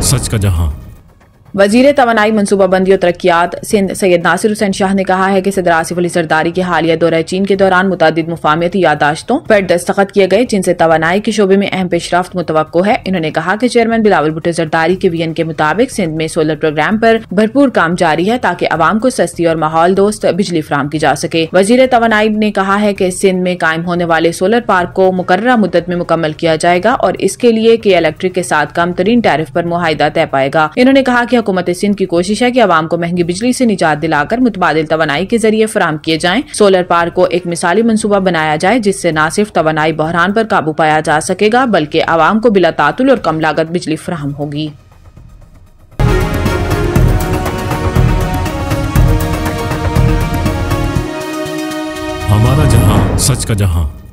सच का जहां। वजीर तवानाई मनसूबाबंदी और तरक्यात सिंध सैयद नासिर हुसैन शाह ने कहा है कि सदर आसिफ अली जरदारी के हालिया दौरा चीन के दौरान मुतादिद मुफाहमती यादाश्तों पर दस्तखत किए गए, जिनसे तवानाई के शोबे में अहम पेशरफ्त मुतवक्को है। इन्होंने कहा कि चेयरमैन बिलावल भुट्टो जरदारी के विजन के मुताबिक सिंध में सोलर प्रोग्राम पर भरपूर काम जारी है ताकि अवाम को सस्ती और माहौल दोस्त बिजली फराहम की जा सके। वजीर तवानाई ने कहा है कि सिंध में कायम होने वाले सोलर पार्क को मुकर्ररा मुद्दत में मुकम्मल किया जाएगा और इसके लिए के इलेक्ट्रिक के साथ कम तरीन टैरिफ पर मुआहिदा तय पाएगा। इन्होंने कहा कि हुकूमत सिंध की कोशिश है कि अवाम को महंगी बिजली से निजात दिलाकर मुतबादिल तवानाई के जरिए फराहम किए जाएं। सोलर पार्क को एक मिसाली मंसूबा बनाया जाए जिससे न सिर्फ तवानाई बहरान पर काबू पाया जा सकेगा बल्कि अवाम को बिला तातुल और कम लागत बिजली फराहम होगी। हमारा जहां, सच का जहां।